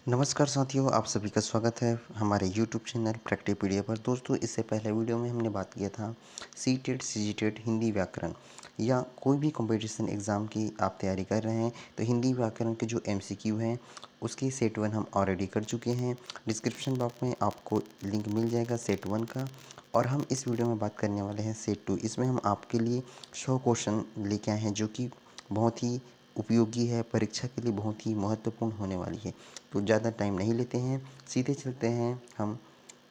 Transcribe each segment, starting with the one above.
नमस्कार साथियों, आप सभी का स्वागत है हमारे यूट्यूब चैनल प्रैक्टिपीडिया पर। दोस्तों, इससे पहले वीडियो में हमने बात किया था सीटेट, सीजीटेट, हिंदी व्याकरण या कोई भी कंपटीशन एग्ज़ाम की आप तैयारी कर रहे हैं तो हिंदी व्याकरण के जो एमसीक्यू हैं उसकी सेट 1 हम ऑलरेडी कर चुके हैं। डिस्क्रिप्शन बॉक्स में आपको लिंक मिल जाएगा सेट 1 का। और हम इस वीडियो में बात करने वाले हैं सेट 2। इसमें हम आपके लिए 100 क्वेश्चन लेके आए हैं जो कि बहुत ही उपयोगी है, परीक्षा के लिए बहुत ही महत्वपूर्ण होने वाली है। तो ज़्यादा टाइम नहीं लेते हैं, सीधे चलते हैं हम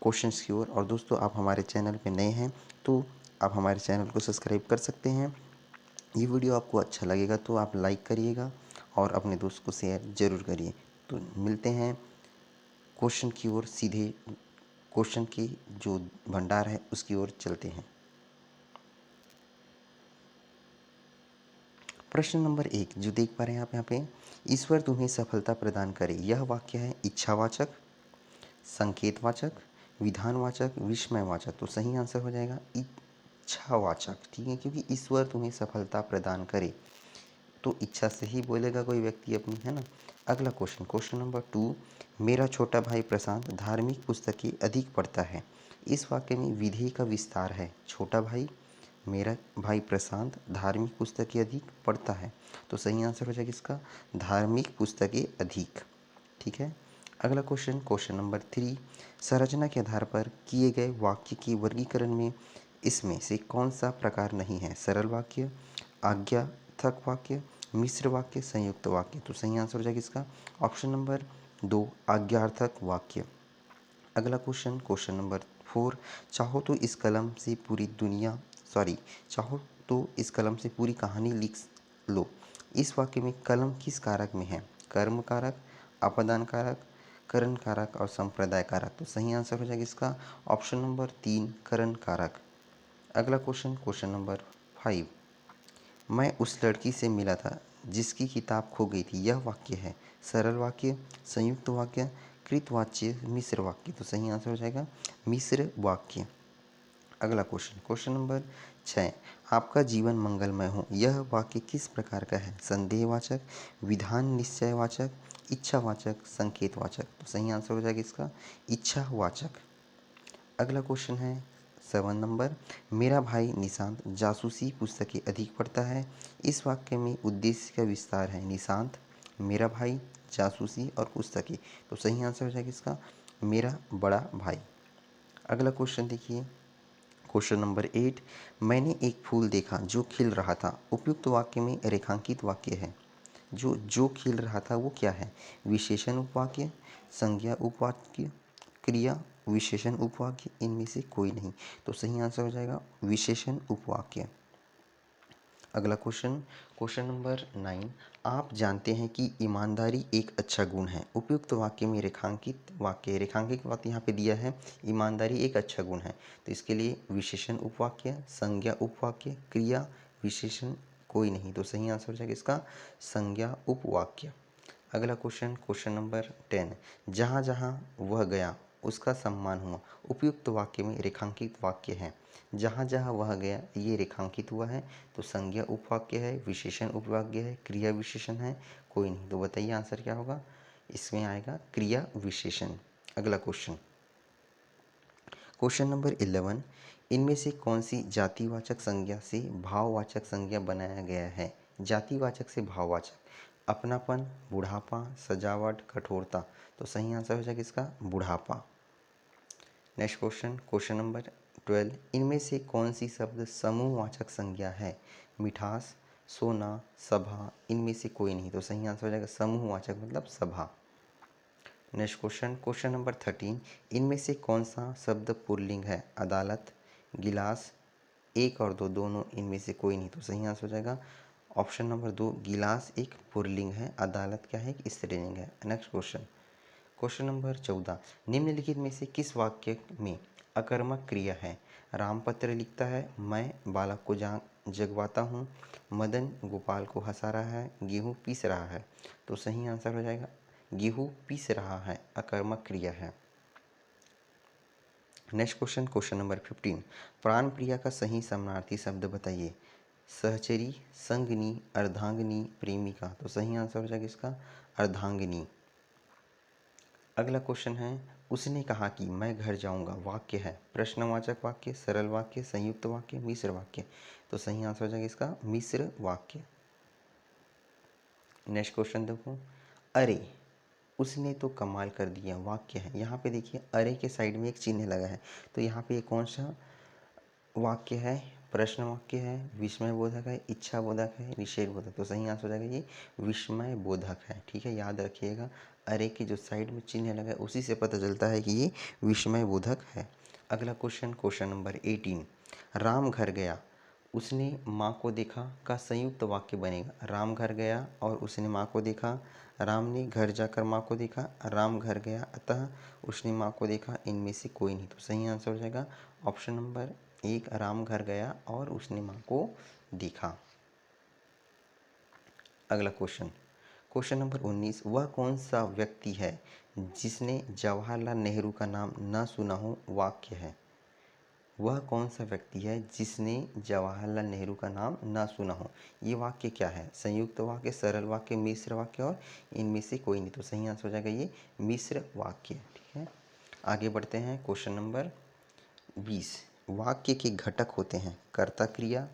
क्वेश्चंस की ओर। और दोस्तों, आप हमारे चैनल पे नए हैं तो आप हमारे चैनल को सब्सक्राइब कर सकते हैं। ये वीडियो आपको अच्छा लगेगा तो आप लाइक करिएगा और अपने दोस्त को शेयर ज़रूर करिए। तो मिलते हैं क्वेश्चन की ओर, सीधे क्वेश्चन की जो भंडार है उसकी ओर चलते हैं। प्रश्न नंबर 1 जो देख पा रहे हैं आप यहाँ पे, ईश्वर तुम्हें सफलता प्रदान करे। यह वाक्य है इच्छावाचक, संकेतवाचक, विधानवाचक, विस्मयवाचक। तो सही आंसर हो जाएगा इच्छावाचक। ठीक है, क्योंकि ईश्वर तुम्हें सफलता प्रदान करे तो इच्छा से ही बोलेगा कोई व्यक्ति अपनी, है ना। अगला क्वेश्चन, क्वेश्चन नंबर 2, मेरा छोटा भाई प्रशांत धार्मिक पुस्तकें अधिक पढ़ता है। इस वाक्य में विधेय का विस्तार है। छोटा भाई, मेरा भाई प्रशांत धार्मिक पुस्तकें अधिक पढ़ता है। तो सही आंसर हो जाएगा इसका धार्मिक पुस्तकें अधिक। ठीक है। अगला क्वेश्चन, क्वेश्चन नंबर 3, संरचना के आधार पर किए गए वाक्य के वर्गीकरण में इसमें से कौन सा प्रकार नहीं है। सरल वाक्य, आज्ञार्थक वाक्य, मिश्र वाक्य, संयुक्त वाक्य। तो सही आंसर हो जाएगा इसका ऑप्शन नंबर 2 आज्ञार्थक वाक्य। अगला क्वेश्चन, क्वेश्चन नंबर 4, चाहो तो इस कलम से पूरी दुनिया चाहो तो इस कलम से पूरी कहानी लिख लो। इस वाक्य में कलम किस कारक में है। कर्म कारक, अपदान कारक, करण कारक और संप्रदाय कारक। तो सही आंसर हो जाएगा इसका ऑप्शन नंबर 3 करण कारक। अगला क्वेश्चन, क्वेश्चन नंबर 5, मैं उस लड़की से मिला था जिसकी किताब खो गई थी। यह वाक्य है सरल वाक्य, संयुक्त वाक्य, कृतवाच्य, मिश्र वाक्य। तो सही आंसर हो जाएगा मिश्र वाक्य। अगला क्वेश्चन, क्वेश्चन नंबर 6, आपका जीवन मंगलमय हो। यह वाक्य किस प्रकार का है। संदेहवाचक, विधान निश्चयवाचक, इच्छावाचक, संकेतवाचक। तो सही आंसर हो जाएगा इसका इच्छावाचक। अगला क्वेश्चन है 7 नंबर, मेरा भाई निशांत जासूसी पुस्तकें अधिक पढ़ता है। इस वाक्य में उद्देश्य का विस्तार है। निशांत, मेरा भाई, जासूसी और पुस्तकें। तो सही आंसर हो जाएगा इसका मेरा बड़ा भाई। अगला क्वेश्चन देखिए, क्वेश्चन नंबर 8, मैंने एक फूल देखा जो खिल रहा था। उपयुक्त वाक्य में रेखांकित वाक्य है। जो खिल रहा था वो क्या है। विशेषण उपवाक्य, संज्ञा उपवाक्य, क्रिया विशेषण उपवाक्य, इनमें से कोई नहीं। तो सही आंसर हो जाएगा विशेषण उपवाक्य। अगला क्वेश्चन, क्वेश्चन नंबर 9, आप जानते हैं कि ईमानदारी एक अच्छा गुण है। उपयुक्त वाक्य में रेखांकित वाक्य यहाँ पे दिया है ईमानदारी एक अच्छा गुण है। तो इसके लिए विशेषण उपवाक्य, संज्ञा उपवाक्य, क्रिया विशेषण कोई नहीं। तो सही आंसर हो जाएगा इसका संज्ञा उपवाक्य। अगला क्वेश्चन, क्वेश्चन नंबर 10, जहाँ जहाँ वह गया उसका सम्मान हुआ। उपयुक्त वाक्य में रेखांकित वाक्य है। जहाँ जहाँ वह गया ये रेखांकित हुआ है तो संज्ञा उपवाक्य है, विशेषण उपवाक्य है, क्रिया विशेषण है, कोई नहीं। तो बताइए आंसर क्या होगा। इसमें आएगा क्रिया विशेषण। अगला क्वेश्चन, क्वेश्चन नंबर 11, इनमें से कौन सी जातिवाचक संज्ञा से भाववाचक संज्ञा बनाया गया है। जातिवाचक से भाववाचक, अपनापन, बुढ़ापा, सजावट, कठोरता। तो सही आंसर हो जाएगा इसका बुढ़ापा। नेक्स्ट क्वेश्चन, क्वेश्चन नंबर 12, इनमें से कौन सी शब्द समूहवाचक संज्ञा है। मिठास, सोना, सभा, इनमें से कोई नहीं। तो सही आंसर हो जाएगा समूहवाचक मतलब सभा। नेक्स्ट क्वेश्चन, क्वेश्चन नंबर 13, इनमें से कौन सा शब्द पुल्लिंग है। अदालत, गिलास, 1 और 2 दोनों इनमें से कोई नहीं। तो सही आंसर हो जाएगा ऑप्शन नंबर 2 गिलास एक पुल्लिंग है, अदालत क्या है एक स्त्रीलिंग है। नेक्स्ट क्वेश्चन, क्वेश्चन नंबर 14, निम्नलिखित में से किस वाक्य में अकर्मक क्रिया है। राम पत्र लिखता है, मैं बालक को जगवाता हूँ, मदन गोपाल को हंसा रहा है, गेहूँ पीस रहा है। तो सही आंसर हो जाएगा गेहूँ पीस रहा है अकर्मक क्रिया है। नेक्स्ट क्वेश्चन, क्वेश्चन नंबर 15, प्राण प्रिया का सही समानार्थी शब्द बताइए। सहचरी, संगनी, अर्धांगिनी, प्रेमिका। तो सही आंसर हो जाएगा इसका अर्धांगिनी। अगला क्वेश्चन है, उसने कहा कि मैं घर जाऊंगा। वाक्य है प्रश्नवाचक वाक्य, सरल वाक्य, संयुक्त वाक्य, मिश्र वाक्य। तो सही आंसर हो जाएगा इसका मिश्र वाक्य। नेक्स्ट क्वेश्चन देखो, अरे उसने तो कमाल कर दिया। वाक्य है, यहाँ पे देखिए अरे के साइड में एक चिन्ह लगा है, तो यहाँ पे कौन सा वाक्य है? प्रश्न वाक्य है, विस्मय बोधक है, इच्छा बोधक है, निषेध बोधक। तो सही आंसर हो जाएगा ये विस्मय बोधक है। ठीक है, याद रखिएगा अरे के जो साइड में चिन्ह लगा है उसी से पता चलता है कि ये विस्मय बोधक है। अगला क्वेश्चन, क्वेश्चन नंबर 18, राम घर गया उसने माँ को देखा का संयुक्त वाक्य बनेगा। राम घर गया और उसने माँ को देखा, राम ने घर जाकर माँ को देखा, राम घर गया अतः उसने माँ को देखा, इनमें से कोई नहीं। तो सही आंसर हो जाएगा ऑप्शन नंबर 1, राम घर गया और उसने माँ को देखा। अगला क्वेश्चन, क्वेश्चन नंबर 19, वह कौन सा व्यक्ति है जिसने जवाहरलाल नेहरू का नाम न सुना हो। वाक्य है, वह कौन सा व्यक्ति है जिसने जवाहरलाल नेहरू का नाम न सुना हो। ये वाक्य क्या है? संयुक्त वाक्य, सरल वाक्य, मिश्र वाक्य और इनमें से कोई नहीं। तो सही आंसर हो जाएगा ये मिश्र वाक्य। ठीक है, आगे बढ़ते हैं। क्वेश्चन नंबर 20, वाक्य के घटक होते हैं कर्ता क्रिया,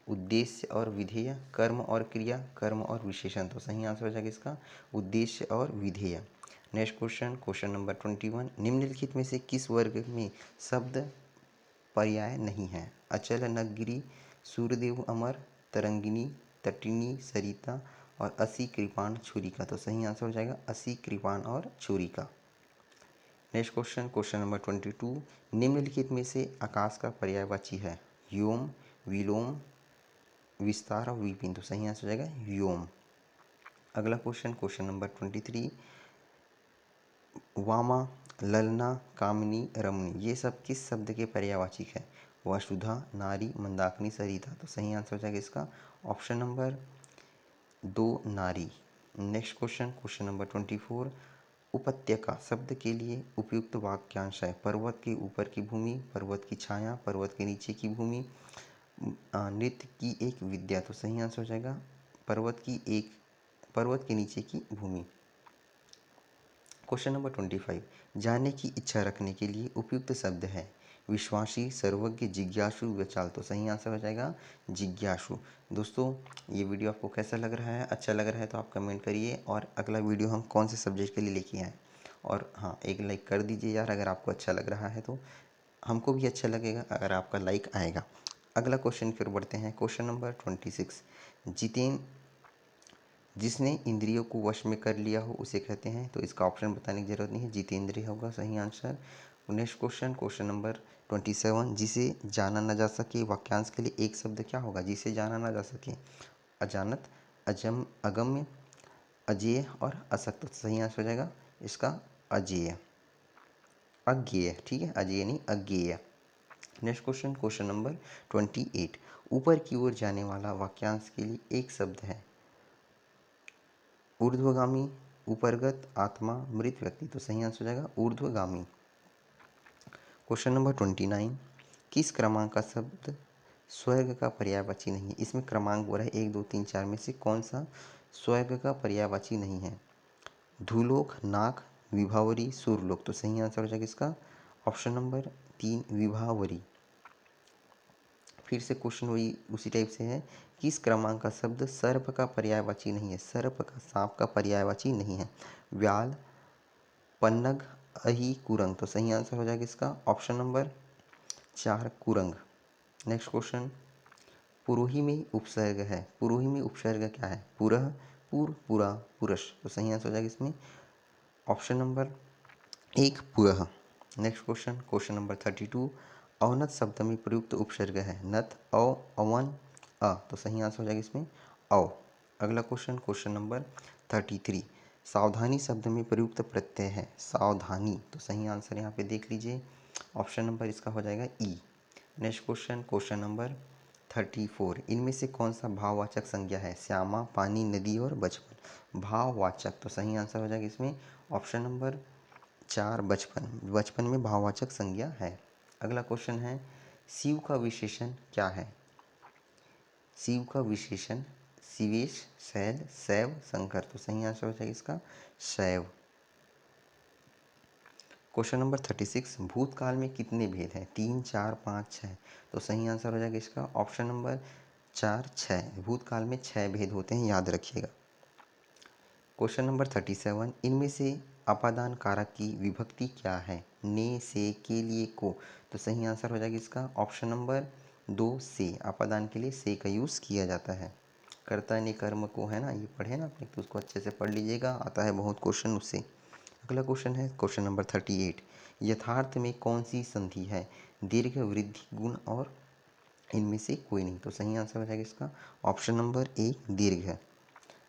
उद्देश्य और विधेय, कर्म और क्रिया, कर्म और विशेषण। तो सही आंसर हो जाएगा इसका उद्देश्य और विधेय। नेक्स्ट क्वेश्चन, क्वेश्चन नंबर 21, निम्नलिखित में से किस वर्ग में शब्द पर्याय नहीं है? अचल, नगगिरी, सूर्यदेव, अमर, तरंगिनी, तटिनी, सरिता और असी, कृपाण, छुरिका। तो सही आंसर हो जाएगा असी, कृपाण और छुरिका। नेक्स्ट क्वेश्चन, क्वेश्चन नंबर 22, निम्नलिखित में से आकाश का पर्यायवाची है? व्योम, विलोम, विस्तार और विपिन। तो सही आंसर हो जाएगा व्योम। अगला क्वेश्चन, क्वेश्चन नंबर 23, वामा, ललना, कामिनी, रमणी, ये सब किस शब्द के पर्यायवाची है? वसुधा, नारी, मंदाकिनी, सरिता। तो सही आंसर हो जाएगा इसका ऑप्शन नंबर 2, नारी। नेक्स्ट क्वेश्चन, क्वेश्चन नंबर 24, उपत्यका शब्द के लिए उपयुक्त वाक्यांश है? पर्वत के ऊपर की भूमि, पर्वत की छाया, पर्वत के नीचे की भूमि, नृत्य की एक विद्या। तो सही आंसर हो जाएगा पर्वत के नीचे की भूमि। क्वेश्चन नंबर 25, जानने की इच्छा रखने के लिए उपयुक्त शब्द है? विश्वासी, सर्वज्ञ, जिज्ञासु, व्यचाल। तो सही आंसर हो जाएगा जिज्ञासु। दोस्तों, ये वीडियो आपको कैसा लग रहा है? अच्छा लग रहा है तो आप कमेंट करिए, और अगला वीडियो हम कौन से सब्जेक्ट के लिए लेके आएँ। और हाँ, एक लाइक कर दीजिए यार, अगर आपको अच्छा लग रहा है तो हमको भी अच्छा लगेगा अगर आपका लाइक आएगा। अगला क्वेश्चन फिर बढ़ते हैं। क्वेश्चन नंबर 26, जितेन जिसने इंद्रियों को वश में कर लिया हो उसे कहते हैं? तो इसका ऑप्शन बताने की जरूरत नहीं है, जितेंद्रिय होगा सही answer. Next question, question number 27, जिसे जाना न जा सके। वाक्यांश के लिए एक शब्द क्या होगा जिसे जाना न जा सके? अजानत, अगम्य, अजेय और असक्त। तो सही आंसर हो जाएगा इसका अजेय, अज्ञेय। ठीक है, अजेय नहीं, अज्ञेय। नेक्स्ट क्वेश्चन, क्वेश्चन नंबर 28, ऊपर की ओर जाने वाला वाक्यांश के लिए एक शब्द है? ऊर्ध्वगामी, ऊपरगत, आत्मा, मृत व्यक्ति। तो सही आंसर हो जाएगा ऊर्ध्वगामी। क्वेश्चन नंबर 29, किस क्रमांक का शब्द स्वर्ग का पर्यायवाची नहीं है? इसमें क्रमांक बोला है 1, 2, 3, 4 में से कौन सा स्वर्ग का पर्यायवाची नहीं है? धूलोक, नाक, विभावरी, सूर्यलोक। तो सही आंसर हो जाएगा इसका ऑप्शन नंबर 3, विभावरी। फिर से क्वेश्चन वही उसी टाइप से है, किस क्रमांक का शब्द सर्प का पर्यायवाची नहीं है? सर्प का, सांप का पर्यायवाची नहीं है? व्याल, पन्नग, अही, कुरंग। तो सही आंसर हो जाएगा इसका ऑप्शन नंबर 4, कुरंग। नेक्स्ट क्वेश्चन, पुरोही में उपसर्ग है? पुरोही में उपसर्ग क्या है? पुरह, पुर, पुरा, पुरश। तो सही आंसर हो जाएगा इसमें ऑप्शन नंबर 1, पुरह। नेक्स्ट क्वेश्चन, क्वेश्चन नंबर 32, अवनत शब्द में प्रयुक्त उपसर्ग है? नत, अव, अवन, अ। तो सही आंसर हो जाएगा इसमें अव। अगला क्वेश्चन, क्वेश्चन नंबर 33, सावधानी शब्द में प्रयुक्त प्रत्यय है? सावधानी। तो सही आंसर यहाँ पे देख लीजिए, ऑप्शन नंबर इसका हो जाएगा ई। नेक्स्ट क्वेश्चन, क्वेश्चन नंबर 34, इनमें से कौन सा भाववाचक संज्ञा है? श्यामा, पानी, नदी और बचपन। भाववाचक। तो सही आंसर हो जाएगा इसमें ऑप्शन नंबर 4, बचपन। बचपन में भाववाचक संज्ञा है। अगला क्वेश्चन है, शिव का विशेषण क्या है? शिव का विशेषण शिवेश, शैल, शैव, शंकर। तो सही आंसर हो जाएगा इसका शैव। क्वेश्चन नंबर 36, भूतकाल में कितने भेद हैं? 3, 4, 5, 6। तो सही आंसर हो जाएगा इसका ऑप्शन नंबर 4, 6। भूतकाल में 6 भेद होते हैं, याद रखिएगा। क्वेश्चन नंबर 37, इनमें से अपादान कारक की विभक्ति क्या है? ने, से, के लिए, को। तो सही आंसर हो जाएगा इसका ऑप्शन नंबर 2, से। अपादान के लिए से का यूज़ किया जाता है। कर्ता ने कर्म को, है ना, ये पढ़े ना आपने, तो उसको अच्छे से पढ़ लीजिएगा, आता है बहुत क्वेश्चन उससे। अगला क्वेश्चन है क्वेश्चन नंबर 38, यथार्थ में कौन सी संधि है? दीर्घ, वृद्धि, गुण और इनमें से कोई नहीं। तो सही आंसर हो जाएगा इसका ऑप्शन नंबर 1, दीर्घ है।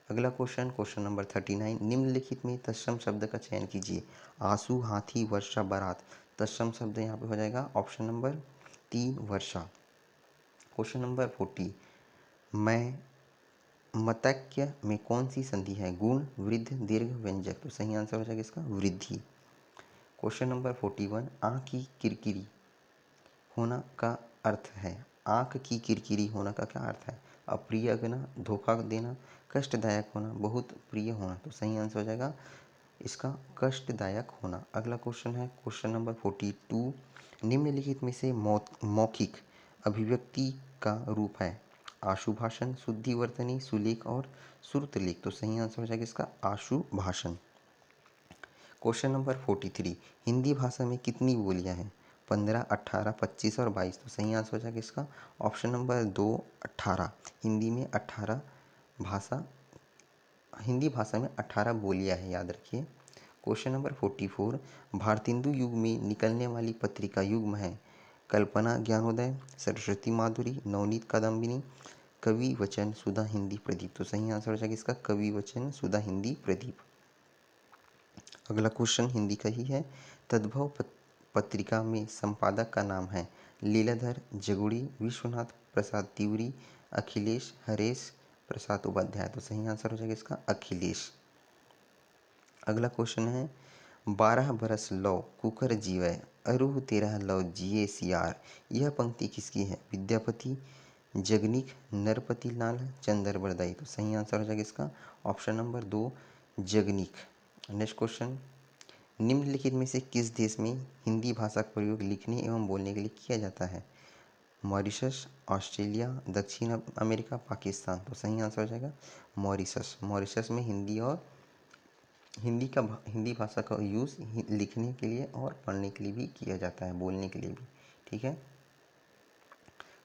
अगला क्वेश्चन क्वेश्चन नंबर 39, निम्नलिखित में तत्सम शब्द का चयन कीजिए। आंसू, हाथी, वर्षा, बारात। तत्सम शब्द यहाँ पे हो जाएगा ऑप्शन नंबर 3, वर्षा। क्वेश्चन नंबर 40, मैं मतक्य में कौन सी संधि है? गुण, वृद्ध, दीर्घ, व्यंजक। तो सही आंसर हो जाएगा इसका वृद्धि। क्वेश्चन नंबर 41, आँख की किरकिरी होना का अर्थ है? आँख की किरकिरी होना का क्या अर्थ है? अप्रिय लगना, धोखा देना, कष्टदायक होना, बहुत प्रिय होना। तो सही आंसर हो जाएगा इसका कष्टदायक होना। अगला क्वेश्चन है क्वेश्चन नंबर 42, निम्नलिखित में से मौखिक अभिव्यक्ति का रूप है? आशुभाषण, शुद्धिवर्तनी, सुलेख और श्रुतलेख। तो सही आंसर हो जाएगा इसका आशुभाषण। क्वेश्चन नंबर 43, हिंदी भाषा में कितनी बोलियां हैं? 15, 18, 25 और 22। तो सही आंसर हो जाएगा इसका ऑप्शन नंबर 2, 18। हिंदी भाषा में 18 बोलियां हैं, याद रखिए। क्वेश्चन नंबर 44, भारतेंदु युग में निकलने वाली पत्रिका युग्म है? कल्पना ज्ञानोदय, सरस्वती माधुरी, नवनीत कादम्बिनी, कवि वचन, सुधा हिंदी प्रदीप। तो सही आंसर हो जाएगा इसका कवि वचन, सुधा हिंदी प्रदीप। अगला क्वेश्चन हिंदी का ही है, तद्भव पत्रिका में संपादक का नाम है? लीलाधर जगुड़ी, विश्वनाथ प्रसाद तिवारी, अखिलेश हरेश प्रसाद उपाध्याय। तो सही आंसर हो जाएगा इसका अखिलेश। अगला क्वेश्चन है, 12 बरस लौ कुकर जीवै, अरुह 13 लौ जिये सियार। यह पंक्ति किसकी है? विद्यापति, जगनीक, नरपति लाल, चंद्र बरदाई। तो सही आंसर हो जाएगा इसका option number 2, Jagnik. Next question, निम्नलिखित में से किस देश में हिंदी भाषा का प्रयोग लिखने एवं बोलने के लिए किया जाता है? मॉरिशस, ऑस्ट्रेलिया, दक्षिण अमेरिका, पाकिस्तान। तो सही आंसर हो जाएगा मॉरिशस। मॉरिशस में हिंदी भाषा का यूज़ लिखने के लिए और पढ़ने के लिए भी किया जाता है, बोलने के लिए भी। ठीक है।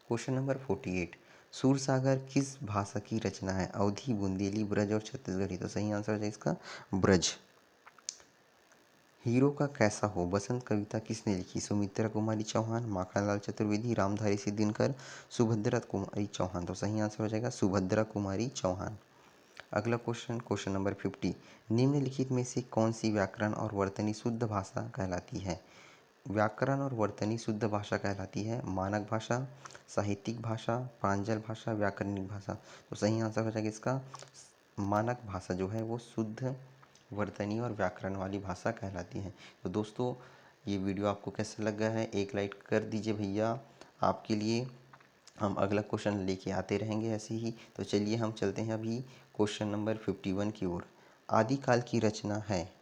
क्वेश्चन नंबर 48, सूरसागर किस भाषा की रचना है? अवधी, बुंदेली, ब्रज और छत्तीसगढ़ी। तो सही आंसर हो जाएगा इसका ब्रज। हीरो का कैसा हो बसंत कविता किसने लिखी? सुमित्रा कुमारी चौहान, माखनलाल चतुर्वेदी, रामधारी सिंह दिनकर, सुभद्रा कुमारी चौहान। तो सही आंसर हो जाएगा सुभद्रा कुमारी चौहान। अगला क्वेश्चन क्वेश्चन नंबर 50, निम्नलिखित में से कौन सी व्याकरण और वर्तनी शुद्ध भाषा कहलाती है? व्याकरण और वर्तनी शुद्ध भाषा कहलाती है मानक भाषा, साहित्यिक भाषा, प्रांजल भाषा, व्याकरणिक भाषा। तो सही आंसर हो जाएगा इसका मानक भाषा जो है वो शुद्ध वर्तनी और व्याकरण वाली भाषा कहलाती है। तो दोस्तों ये वीडियो आपको कैसा लगा है, एक लाइक कर दीजिए भैया। आपके लिए हम अगला क्वेश्चन लेके आते रहेंगे ऐसे ही। तो चलिए हम चलते हैं अभी क्वेश्चन नंबर 51 की ओर। आदिकाल की रचना है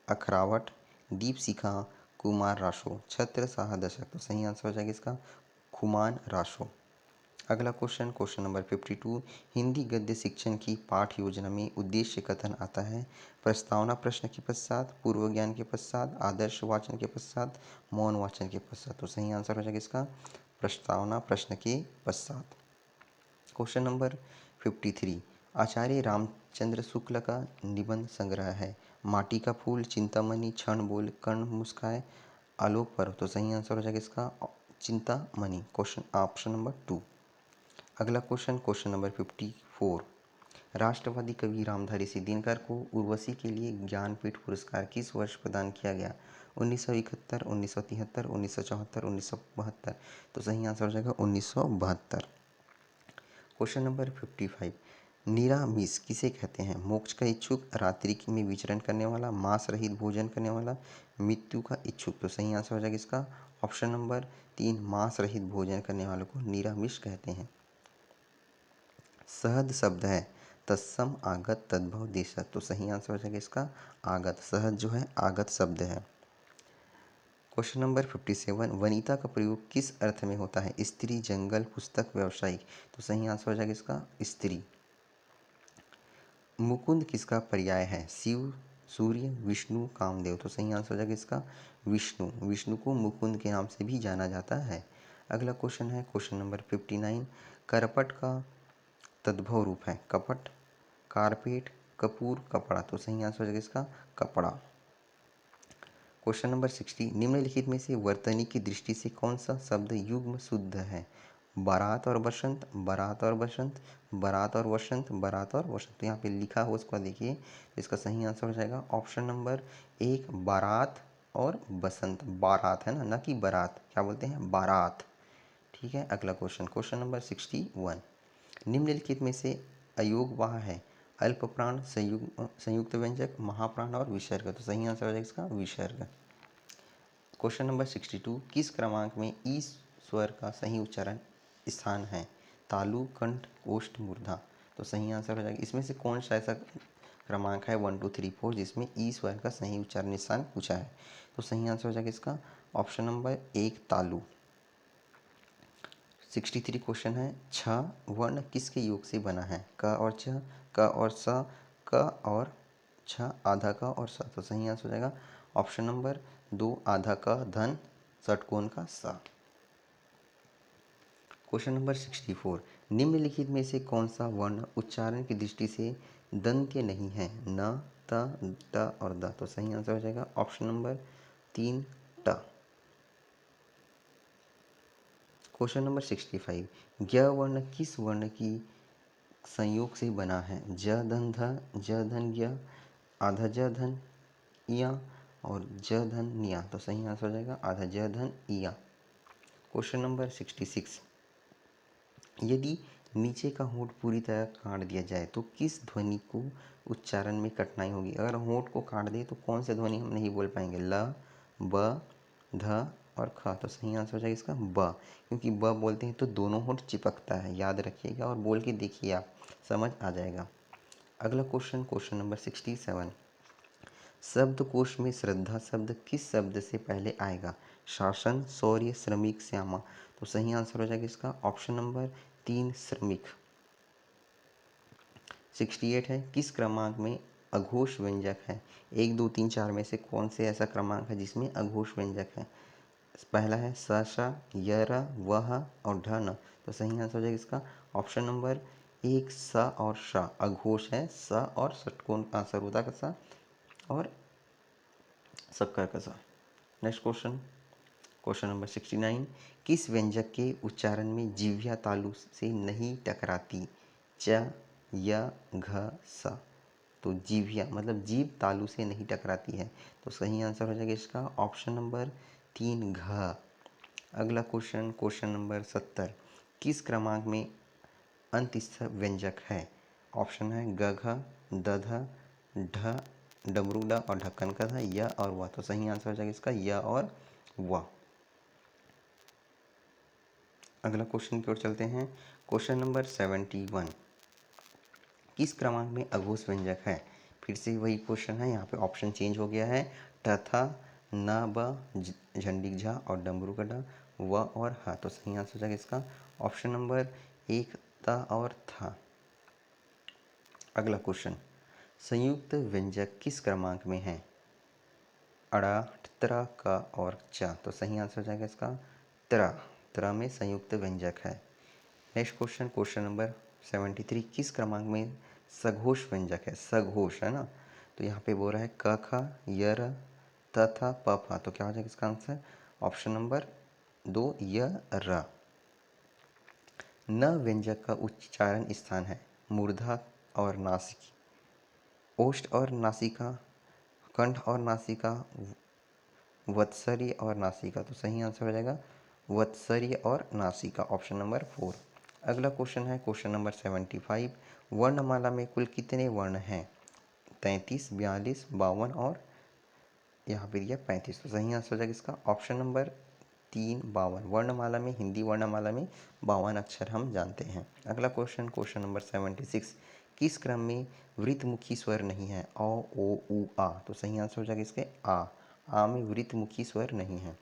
अखरावट, दीपशिखा, कुमार राशो, छत्र साहा दशक। तो सही आंसर हो जाएगा इसका खुमान राशो। अगला क्वेश्चन क्वेश्चन नंबर 52, हिंदी गद्य शिक्षण की पाठ योजना में उद्देश्य कथन आता है? प्रस्तावना प्रश्न के पश्चात, पूर्व ज्ञान के पश्चात, आदर्श वाचन के पश्चात, मौन वाचन के पश्चात। तो सही आंसर हो जाएगा इसका प्रस्तावना प्रश्न के पश्चात। क्वेश्चन नंबर 53, आचार्य रामचंद्र शुक्ल का निबंध संग्रह है? माटी का फूल, चिंतामणि, क्षण बोल, कर्ण मुस्काए, आलोक पर्व। तो सही आंसर हो जाएगा इसका चिंतामणि। Question option number 2। अगला क्वेश्चन क्वेश्चन नंबर 54, राष्ट्रवादी कवि रामधारी सिंह दिनकर को उर्वशी के लिए ज्ञानपीठ पुरस्कार किस वर्ष प्रदान किया गया? 1971, 1973, 1974, 1972। तो सही आंसर हो जाएगा 1972। क्वेश्चन नंबर 55, निरामिष किसे कहते हैं? मोक्ष का इच्छुक, रात्रि में विचरण करने वाला, मांस रहित भोजन करने वाला, मृत्यु का इच्छुक। तो सही आंसर हो जाएगा इसका ऑप्शन नंबर 3, मांस रहित भोजन करने वालों को निरामिष कहते हैं। सहद शब्द है तत्सम, आगत, तद्भव, देशज। तो सही आंसर हो जाएगा इसका आगत। सहद जो है आगत शब्द है। क्वेश्चन नंबर 57, वनिता का प्रयोग किस अर्थ में होता है? स्त्री, जंगल, पुस्तक, व्यावसायिक। तो सही आंसर हो जाएगा इसका स्त्री। मुकुंद किसका पर्याय है? शिव, सूर्य, विष्णु, कामदेव। तो सही आंसर हो जाएगा इसका विष्णु। विष्णु को मुकुंद के नाम से भी जाना जाता है। अगला क्वेश्चन है क्वेश्चन नंबर 59, करपट का तद्भव रूप है? कपट, कारपेट, कपूर, कपड़ा। तो सही आंसर हो जाएगा इसका कपड़ा। क्वेश्चन नंबर 60, निम्नलिखित में से वर्तनी की दृष्टि से कौन सा शब्द युग्म शुद्ध है? बारात और बसंत, बारात और बसंत, बारात और वसंत, बारात और वसंत। तो यहाँ पे लिखा हो उसको देखिए, इसका सही आंसर हो जाएगा ऑप्शन नंबर 1, बारात और बसंत। बारात है ना, न कि बारात। क्या बोलते हैं? बारात। ठीक है। अगला क्वेश्चन, क्वेश्चन नंबर 61, निम्नलिखित में से अयोगवाह है? अल्प प्राण, संयुक्त व्यंजक, महाप्राण और विसर्ग। तो सही आंसर हो जाएगा इसका विसर्ग। क्वेश्चन नंबर 62, किस क्रमांक में ई स्वर का सही उच्चारण स्थान है? तालु, कंठ, ओष्ठ, मूर्धा। तो सही आंसर हो जाएगा। इसमें से कौन सा ऐसा क्रमांक है 1 2 3 4 जिसमें ई स्वर का सही उच्चारण स्थान पूछा है? तो सही आंसर हो जाएगा इसका ऑप्शन नंबर 1, तालु। 63 क्वेश्चन है, छ वर्ण किसके योग से बना है? क और च, क और स, क और छ, आधा क और स। तो सही आंसर हो जाएगा ऑप्शन नंबर 2, आधा क धन षटकोण का स। क्वेश्चन नंबर 64, निम्नलिखित में से कौन सा वर्ण उच्चारण की दृष्टि से दंत्य नहीं है? न, त, ट और द। तो सही आंसर हो जाएगा ऑप्शन नंबर 3, ट। क्वेश्चन नंबर 65, ज्ञ वर्ण किस वर्ण की संयोग से बना है? ज धन ध, ज धन ज्ञ, आधा ज धन इया और ज धन निया। तो सही आंसर हो जाएगा आधा ज धन इया। क्वेश्चन नंबर 66, यदि नीचे का होंठ पूरी तरह काट दिया जाए तो किस ध्वनि को उच्चारण में कठिनाई होगी? अगर होंठ को काट दे तो कौन सी ध्वनि हम नहीं बोल पाएंगे? ल, ब, ध और ख। तो सही आंसर हो जाएगा इसका ब, क्योंकि ब बोलते हैं तो दोनों होंठ चिपकता है। याद रखिएगा और बोल के देखिए, आप समझ आ जाएगा। अगला क्वेश्चन, क्वेश्चन नंबर 67, शब्दकोश में श्रद्धा शब्द किस शब्द से पहले आएगा? शासन, शौर्य, श्रमिक, श्यामा। तो सही आंसर हो जाएगा इसका ऑप्शन नंबर 3, श्रमिक। 68 है, किस क्रमांक में अघोष व्यंजक है? 1 2 3 4 में से कौन से ऐसा क्रमांक है जिसमें अघोष व्यंजक है? पहला है स, श, य, र, व, ह और ढ, न। तो सही आंसर हो जाएगा इसका ऑप्शन नंबर 1, स और श। अघोष है स और षटकोण सरुदा का स और शक्कर का सा। नेक्स्ट क्वेश्चन, क्वेश्चन नंबर 69, किस व्यंजक के उच्चारण में जिह्वा तालु से नहीं टकराती? च, य, घ, स। तो जिह्वा मतलब जीभ तालु से नहीं टकराती है। तो सही आंसर हो जाएगा इसका ऑप्शन नंबर 3, घ। अगला क्वेश्चन, क्वेश्चन नंबर 70, किस क्रमांक में अंतस्थ व्यंजक है? ऑप्शन है ग, घ, द, ध, ढ, डमरू ड और ढक्कन का ध, य और व। तो सही आंसर हो जाएगा इसका य और व। अगला क्वेश्चन की ओर चलते हैं। क्वेश्चन नंबर 71, किस क्रमांक में अघोष व्यंजक है? फिर से वही क्वेश्चन है, यहाँ पे ऑप्शन चेंज हो गया है। ट, थ, न, ब, झंडी झा और डमरू का ड, व और ह। तो सही आंसर हो जाएगा इसका ऑप्शन नंबर 1, त और थ। अगला क्वेश्चन, संयुक्त व्यंजक किस क्रमांक में है? अड़ा, त्र, क और च। तो सही आंसर हो जाएगा इसका त्र। त्र में संयुक्त व्यंजक है। नेक्स्ट क्वेश्चन, क्वेश्चन नंबर 73, किस क्रमांक में सघोष व्यंजक है? सघोष है ना, तो यहाँ पे बोल रहा है क, ख, य, र, त, थ, प, फ। तो क्या हो जाएगा इसका आंसर ऑप्शन नंबर 2, य, र। न व्यंजक का उच्चारण स्थान है? मूर्धा और नासिकी, ओष्ठ और नासिका, कंठ और नासिका, वत्सर्य और नासिका। तो सही आंसर हो जाएगा वत्सर्य और नासिका, ऑप्शन नंबर 4। अगला क्वेश्चन है क्वेश्चन नंबर 75, वर्णमाला में कुल कितने वर्ण हैं? 33, 42, 52 और यहाँ पर दिया 35। तो सही आंसर हो जाएगा इसका ऑप्शन नंबर 3, 52। वर्णमाला में, हिंदी वर्णमाला में 52 अक्षर हम जानते हैं। अगला क्वेश्चन, क्वेश्चन नंबर 76, किस क्रम में वृत्तमुखी स्वर नहीं है? अ, ओ, उ, आ। तो सही आंसर हो जाएगा इसके आ में वृत्तमुखी स्वर नहीं है।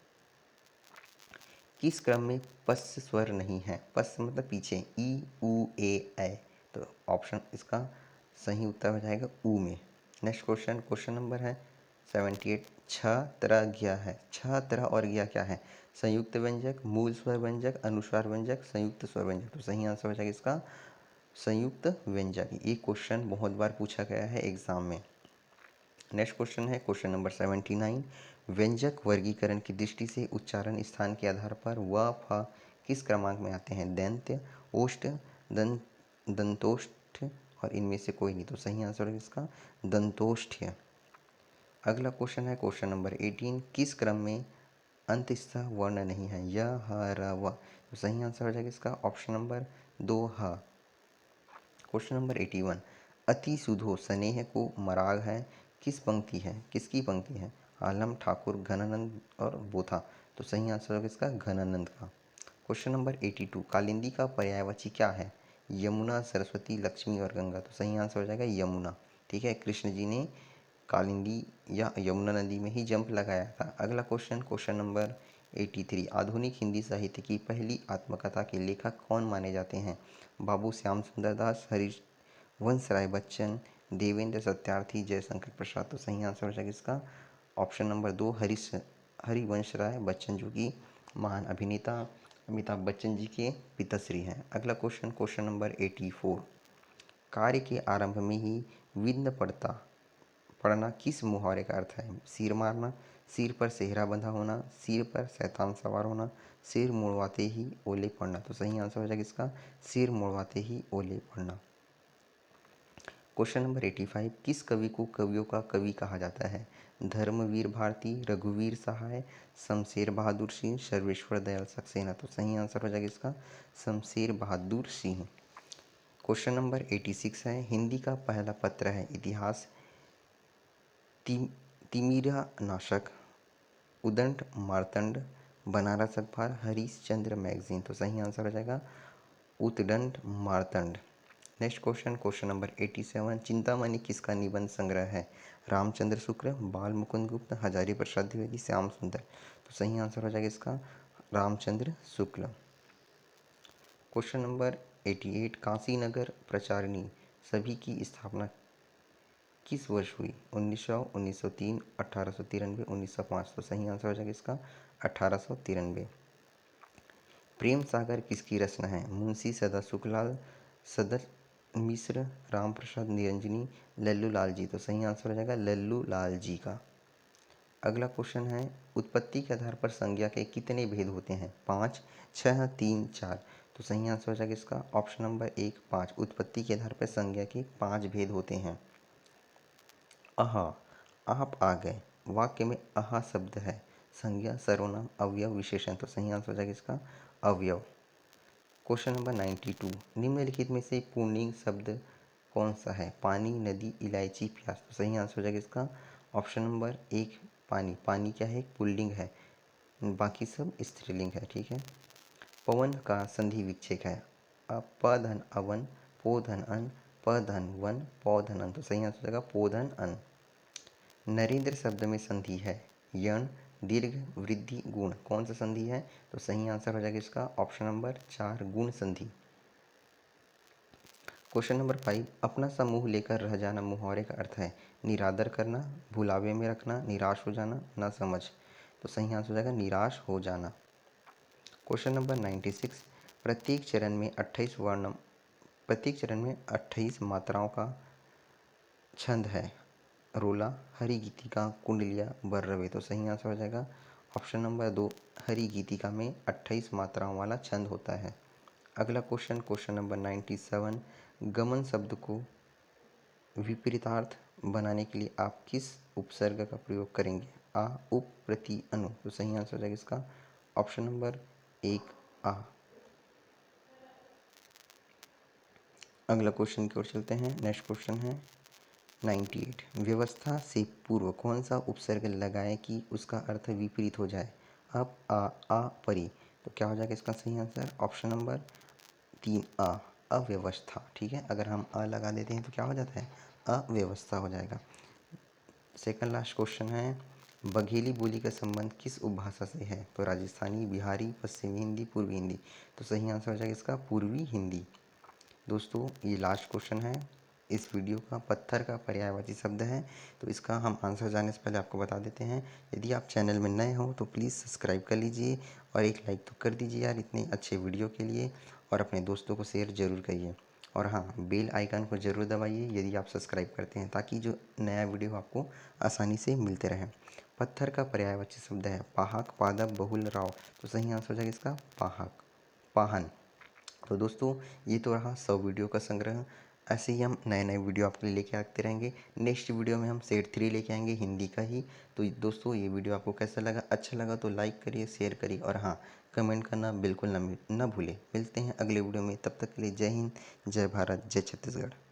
किस क्रम में पस् स्वर नहीं है? पस् मतलब पीछे, ई, उ, ए, तो ऑप्शन इसका सही उत्तर हो जाएगा ऊ में। नेक्स्ट क्वेश्चन नंबर है 78। छ, त्र, ज्ञ है। छ, त्र और ज्ञ क्या है? संयुक्त व्यंजक, मूल स्वर व्यंजक, अनुस्वार व्यंजक, संयुक्त स्वर व्यंजक। तो सही आंसर हो जाएगा इसका संयुक्त व्यंजक। ये क्वेश्चन बहुत बार पूछा गया है एग्जाम में। नेक्स्ट क्वेश्चन है क्वेश्चन नंबर 79। व्यंजक वर्गीकरण की दृष्टि से उच्चारण स्थान के आधार पर व फ किस क्रमांक में आते हैं? दंत्य, ओष्ठ, दंतोष्ठ और इनमें से कोई नहीं। तो सही आंसर है इसका दंतोष्ठ्य। अगला क्वेश्चन है क्वेश्चन नंबर 18। किस क्रम में अंतस्थ वर्ण नहीं है? य, ह, र, व। तो सही आंसर हो जाएगा इसका ऑप्शन नंबर 2 ह। Question number 81। अति सुधो स्नेह को मराग है किस पंक्ति है? किसकी पंक्ति है? आलम, ठाकुर, घनानंद और बोथा। तो सही आंसर होगा इसका घनानंद का। Question number 82। कालिंदी का पर्यायवाची क्या है? यमुना, सरस्वती, लक्ष्मी और गंगा। तो सही आंसर हो जाएगा यमुना। ठीक है, कृष्ण जी ने कालिंदी या यमुना नदी में ही जंप लगाया था। अगला क्वेश्चन नंबर 83। आधुनिक हिंदी साहित्य की पहली आत्मकथा के लेखक कौन माने जाते हैं? बाबू श्याम सुंदर दास, हरिवंश राय बच्चन, देवेंद्र सत्यार्थी, जयशंकर प्रसाद। तो सही आंसर हो जाएगा इसका ऑप्शन नंबर 2 हरिवंश राय बच्चन, जो कि महान अभिनेता अमिताभ बच्चन जी के पिताश्री हैं। अगला क्वेश्चन नंबर 84। कार्य के आरंभ में ही विघ्न पड़ना किस मुहावरे का अर्थ है? सिर मारना, सिर पर सेहरा बंधा होना, सिर पर शैतान सवार होना, सिर मुड़वाते ही ओले पड़ना। तो सही आंसर हो जाएगा इसका सिर मुड़वाते ही ओले पड़ना। Question number 85। किस कवि को कवियों का कवि कहा जाता है? धर्मवीर भारती, रघुवीर सहाय, शमशेर बहादुर सिंह, सर्वेश्वर दयाल सक्सेना। तो सही आंसर हो जाएगा इसका शमशेर बहादुर सिंह। क्वेश्चन नंबर 86 है। हिंदी का पहला पत्र है इतिहास, तिमिरा नाशक, उदंड मार्तंड, बनारस अखबार, हरिश्चंद्र मैगजीन। तो सही आंसर हो जाएगा Udant Martand. Next question number 87। Chintamani किसका निबंध संग्रह है? रामचंद्र शुक्ल, बाल मुकुंद गुप्त, हजारी प्रसाद द्विवेदी, श्याम सुंदर। तो सही आंसर हो जाएगा इसका रामचंद्र शुक्ल। Question number 88। काशी नगर प्रचारिणी सभी की स्थापना किस वर्ष हुई? 1900, 1903, 1893, 1905। तो सही आंसर हो जाएगा इसका 1893। प्रेम सागर किसकी रचना है? मुंशी सदा सुखलाल, सदर मिश्र, राम प्रसाद निरंजनी, लल्लू लाल जी। तो सही आंसर हो जाएगा लल्लू लाल जी का। अगला क्वेश्चन है उत्पत्ति के आधार पर संज्ञा के कितने भेद होते हैं? 5, 6, 3, 4। तो सही आंसर हो जाएगा इसका ऑप्शन नंबर 1 5। उत्पत्ति के आधार पर संज्ञा के 5 भेद होते हैं। अहा, आप आ गए। वाक्य में अहा शब्द है संज्ञा, सर्वनाम, अवयव, विशेषण। तो सही आंसर हो जाएगा इसका अवयव। Question number 92। निम्नलिखित में से पुल्लिंग शब्द कौन सा है? पानी, नदी, इलायची, प्याज। तो सही आंसर हो जाएगा इसका ऑप्शन नंबर 1 पानी। पानी क्या है? पुल्लिंग है, बाकी सब स्त्रीलिंग है। ठीक है। पवन का संधि विच्छेद है प धन अवन, पो धन अन, प धन वन, पौ धन अन। तो सही आंसर हो जाएगा पो धन अन। नरेंद्र शब्द में संधि है यण, दीर्घ, वृद्धि, गुण। कौन सा संधि है? तो सही आंसर हो जाएगा इसका ऑप्शन नंबर 4 गुण संधि। Question number 5। अपना सा मुंह लेकर रह जाना मुहावरे का अर्थ है निरादर करना, भुलावे में रखना, निराश हो जाना, ना समझ। तो सही आंसर हो जाएगा निराश हो जाना। Question number 96। प्रत्येक चरण में 28 मात्राओं का छंद है रोला, हरि गीतिका, कुंडलिया, बर्रवे। तो सही आंसर हो जाएगा ऑप्शन नंबर 2 हरि गीतिका में 28 मात्राओं वाला छंद होता है। अगला क्वेश्चन नंबर 97। गमन शब्द को विपरीतार्थ बनाने के लिए आप किस उपसर्ग का प्रयोग करेंगे? आ, उप, प्रति, अनु। तो सही आंसर हो जाएगा इसका ऑप्शन नंबर 1 आ। अगला क्वेश्चन की ओर चलते हैं। नेक्स्ट क्वेश्चन है 98। व्यवस्था से पूर्व कौन सा उपसर्ग लगाएं कि उसका अर्थ विपरीत हो जाए? अब, आ, परी। तो क्या हो जाएगा इसका सही आंसर ऑप्शन नंबर 3 आ, अव्यवस्था। ठीक है, अगर हम अ लगा देते हैं तो क्या हो जाता है? अव्यवस्था हो जाएगा। सेकंड लास्ट क्वेश्चन है बघेली बोली का संबंध किस उपभाषा से है? तो राजस्थानी, बिहारी, पश्चिमी हिंदी, पूर्वी हिंदी। तो सही आंसर हो जाएगा इसका पूर्वी हिंदी। दोस्तों ये लास्ट क्वेश्चन है इस वीडियो का। पत्थर का पर्यायवाची शब्द है। तो इसका हम आंसर जानने से पहले आपको बता देते हैं, यदि आप चैनल में नए हो तो प्लीज़ सब्सक्राइब कर लीजिए और एक लाइक तो कर दीजिए यार इतने अच्छे वीडियो के लिए, और अपने दोस्तों को शेयर ज़रूर करिए। और हाँ, बेल आइकन को ज़रूर दबाइए यदि आप सब्सक्राइब करते हैं, ताकि जो नया वीडियो आपको आसानी से मिलते रहे। पत्थर का पर्यायवाची शब्द है पाहक, पादप, बहुल, राव। तो सही आंसर हो जाएगा इसका पाहक, पाहन। तो दोस्तों ये तो रहा 100 वीडियो का संग्रह। ऐसे ही हम नए नए वीडियो आपके लिए लेके आते रहेंगे। नेक्स्ट वीडियो में हम सेट 3 लेके आएंगे हिंदी का ही। तो दोस्तों ये वीडियो आपको कैसा लगा? अच्छा लगा तो लाइक करिए, शेयर करिए, और हाँ, कमेंट करना बिल्कुल ना भूलें। मिलते हैं अगले वीडियो में, तब तक के लिए जय हिंद, जय भारत, जय छत्तीसगढ़।